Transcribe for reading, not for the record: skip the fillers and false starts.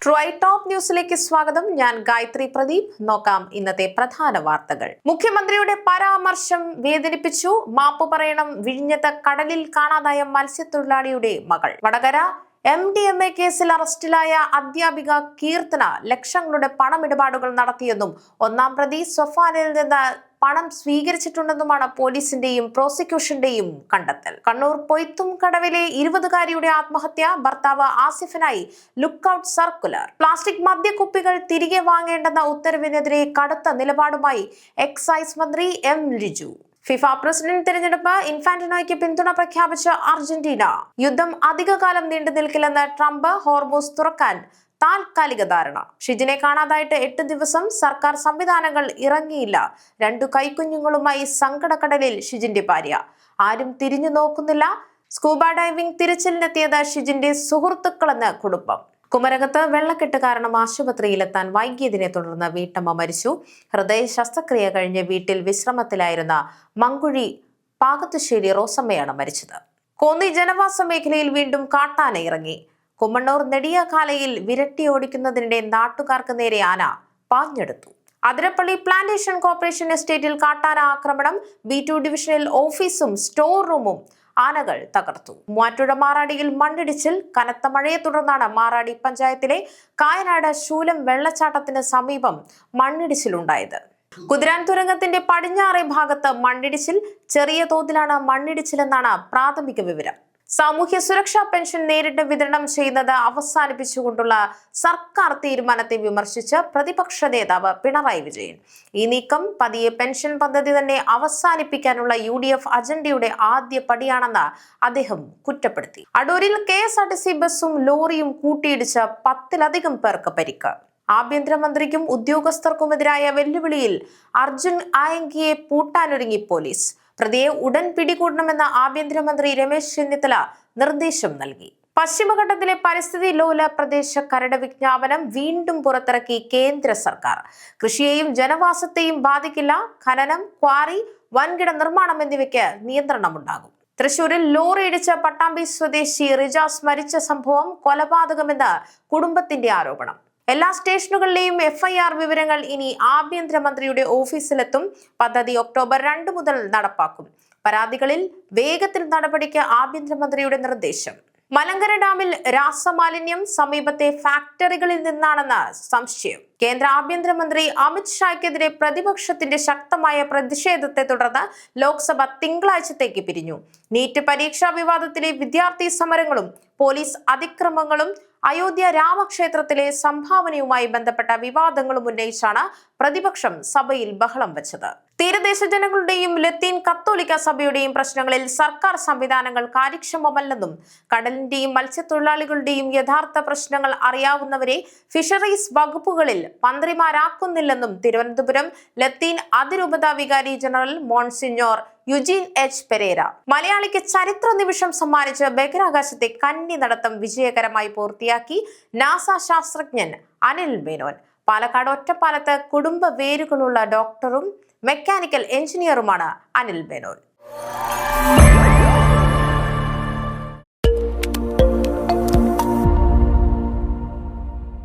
Try top ന്യൂസിലേക്ക് സ്വാഗതം. ഞാൻ ഗായത്രി പ്രദീപ്. നോക്കാം ഇന്നത്തെ പ്രധാന വാർത്തകൾ. മുഖ്യമന്ത്രിയുടെ പരാമർശം വേദനിപ്പിച്ചു. മാപ്പ് പറയണം. വിഴിഞ്ഞത്ത് കടലിൽ കാണാതായ മത്സ്യത്തൊഴിലാളിയുടെ മകൾ. വടകര MDMA കേസിൽ അറസ്റ്റിലായ അധ്യാപിക കീർത്തന ലക്ഷങ്ങളുടെ പണമിടപാടുകൾ നടത്തിയെന്നും ഒന്നാം പ്രതി സൊഫാനിൽ നിന്ന് പണം സ്വീകരിച്ചിട്ടുണ്ടെന്നുമാണ് പോലീസിന്റെയും പ്രോസിക്യൂഷന്റെയും കണ്ടെത്തൽ. കണ്ണൂർ പൊയ്ത്തും കടവിലെ 20-കാരിയുടെ ആത്മഹത്യ. ഭർത്താവ് ആസിഫിനായി ലുക്കൌട്ട് സർക്കുലർ. പ്ലാസ്റ്റിക് മദ്യക്കുപ്പികൾ തിരികെ വാങ്ങേണ്ടെന്ന ഉത്തരവിനെതിരെ കടുത്ത നിലപാടുമായി എക്സൈസ് മന്ത്രി M. ലിജു. ഫിഫ പ്രസിഡന്റ് തിരഞ്ഞെടുപ്പ്. ഇൻഫാന്റിനോയ്ക്ക് പിന്തുണ പ്രഖ്യാപിച്ച അർജന്റീന. യുദ്ധം അധികകാലം നീണ്ടു നിൽക്കില്ലെന്ന് ട്രംപ്. ഹോർമൂസ് തുറക്കാൻ താൽക്കാലിക ധാരണ. ഷിജിനെ കാണാതായിട്ട് 8 ദിവസം. സർക്കാർ സംവിധാനങ്ങൾ ഇറങ്ങിയില്ല. 2 കൈക്കുഞ്ഞുങ്ങളുമായി സങ്കടക്കടലിൽ ഷിജിന്റെ ഭാര്യ. ആരും തിരിഞ്ഞു നോക്കുന്നില്ല. സ്കൂബ ഡൈവിംഗ് തിരച്ചിലിനെത്തിയത് ഷിജിന്റെ സുഹൃത്തുക്കളെന്ന് കുടുംബം. കുമരകത്ത് വെള്ളക്കെട്ട് കാരണം ആശുപത്രിയിലെത്താൻ വൈകിയതിനെ തുടർന്ന് വീട്ടമ്മ മരിച്ചു. ഹൃദയ ശസ്ത്രക്രിയ കഴിഞ്ഞ് വീട്ടിൽ വിശ്രമത്തിലായിരുന്ന മങ്കുഴി പാകത്തുശ്ശേരി റോസമ്മയാണ് മരിച്ചത്. കോന്നി ജനവാസ മേഖലയിൽ വീണ്ടും കാട്ടാന ഇറങ്ങി. കുമ്മണ്ണൂർ നെടിയകാലയിൽ വിരട്ടി ഓടിക്കുന്നതിനിടെ നാട്ടുകാർക്ക് നേരെ ആന പാഞ്ഞെടുത്തു. അതിരപ്പള്ളി പ്ലാന്റേഷൻ കോർപ്പറേഷൻ എസ്റ്റേറ്റിൽ കാട്ടാന ആക്രമണം. B2 ഡിവിഷനിൽ ഓഫീസും സ്റ്റോർ റൂമും ആനകൾ തകർത്തു. മൂവാറ്റുപുഴ മാറാടിയിൽ മണ്ണിടിച്ചിൽ. കനത്ത മഴയെ തുടർന്നാണ് മാറാടി പഞ്ചായത്തിലെ കായനാട് ശൂലം വെള്ളച്ചാട്ടത്തിന് സമീപം മണ്ണിടിച്ചിലുണ്ടായത്. കുതിരാൻ തുരങ്കത്തിന്റെ പടിഞ്ഞാറേ ഭാഗത്ത് മണ്ണിടിച്ചിൽ. ചെറിയ തോതിലാണ് മണ്ണിടിച്ചിലെന്നാണ് പ്രാഥമിക വിവരം. സാമൂഹ്യ സുരക്ഷാ പെൻഷൻ നേരിട്ട് വിതരണം ചെയ്യുന്നത് അവസാനിപ്പിച്ചുകൊണ്ടുള്ള സർക്കാർ തീരുമാനത്തെ വിമർശിച്ച് പ്രതിപക്ഷ നേതാവ് പിണറായി വിജയൻ. ഈ നീക്കം പതിയെ പെൻഷൻ പദ്ധതി തന്നെ അവസാനിപ്പിക്കാനുള്ള UDF അജണ്ടയുടെ ആദ്യ പടിയാണെന്ന് അദ്ദേഹം കുറ്റപ്പെടുത്തി. അടൂരിൽ KSRTC ബസ്സും ലോറിയും കൂട്ടിയിടിച്ച് 10-ലധികം പേർക്ക് പരിക്ക്. ആഭ്യന്തരമന്ത്രിക്കും ഉദ്യോഗസ്ഥർക്കുമെതിരായ വെല്ലുവിളിയിൽ അർജുൻ ആയങ്കിയെ പൂട്ടാനൊരുങ്ങി പോലീസ്. പ്രതിയെ ഉടൻ പിടികൂടണമെന്ന ആഭ്യന്തരമന്ത്രി രമേശ് ചെന്നിത്തല നിർദ്ദേശം നൽകി. പശ്ചിമഘട്ടത്തിലെ പരിസ്ഥിതി ലോല പ്രദേശ കരട് വിജ്ഞാപനം വീണ്ടും പുറത്തിറക്കി കേന്ദ്ര സർക്കാർ. കൃഷിയെയും ജനവാസത്തെയും ബാധിക്കില്ല. ഖനനം, ക്വാറി, വൻകിട നിർമ്മാണം എന്നിവയ്ക്ക് നിയന്ത്രണമുണ്ടാകും. തൃശൂരിൽ ലോറി ഇടിച്ച പട്ടാമ്പി സ്വദേശി റിജാസ് മരിച്ച സംഭവം കൊലപാതകമെന്ന് കുടുംബത്തിന്റെ ആരോപണം. എല്ലാ സ്റ്റേഷനുകളിലെയും FIR വിവരങ്ങൾ ഇനി ആഭ്യന്തരമന്ത്രിയുടെ ഓഫീസിലെത്തും. പദ്ധതി ഒക്ടോബർ 2 മുതൽ നടപ്പാക്കും. പരാതികളിൽ വേഗത്തിൽ നടപടിക്ക് ആഭ്യന്തരമന്ത്രിയുടെ നിർദ്ദേശം. മലങ്കര ഡാമിൽ രാസമാലിന്യം സമീപത്തെ ഫാക്ടറികളിൽ നിന്നാണെന്ന് സംശയം. കേന്ദ്ര ആഭ്യന്തരമന്ത്രി അമിത് ഷായ്ക്കെതിരെ പ്രതിപക്ഷത്തിന്റെ ശക്തമായ പ്രതിഷേധത്തെ തുടർന്ന് ലോക്സഭ തിങ്കളാഴ്ചത്തേക്ക് പിരിഞ്ഞു. നീറ്റ് പരീക്ഷാ വിവാദത്തിലെ വിദ്യാർത്ഥി സമരങ്ങളും പോലീസ് അതിക്രമങ്ങളും അയോധ്യ രാമക്ഷേത്രത്തിലെ സംഭാവനയുമായി ബന്ധപ്പെട്ട വിവാദങ്ങളും ഉന്നയിച്ചാണ് പ്രതിപക്ഷം സഭയിൽ ബഹളം വെച്ചത്. തീരദേശ ജനങ്ങളുടെയും ലത്തീൻ കത്തോലിക്ക സഭയുടെയും പ്രശ്നങ്ങളിൽ സർക്കാർ സംവിധാനങ്ങൾ കാര്യക്ഷമമല്ലെന്നും കടലിന്റെയും മത്സ്യത്തൊഴിലാളികളുടെയും യഥാർത്ഥ പ്രശ്നങ്ങൾ അറിയാവുന്നവരെ ഫിഷറീസ് വകുപ്പുകളിൽ മന്ത്രിമാരാക്കുന്നില്ലെന്നും തിരുവനന്തപുരം ലത്തീൻ അതിരൂപത വികാരി general monsignor Eugene H. Pereira. മലയാളിക്ക് ചരിത്ര നിമിഷം സമ്മാനിച്ച് ബഹിരാകാശത്തെ കന്നി നടത്തം വിജയകരമായി പൂർത്തിയാക്കി നാസ ശാസ്ത്രജ്ഞൻ അനിൽ മേനോൻ. പാലക്കാട് ഒറ്റപ്പാലത്ത് കുടുംബ വേരുകളുള്ള ഡോക്ടറും മെക്കാനിക്കൽ എഞ്ചിനീയറുമാണ് അനിൽ മേനോൻ.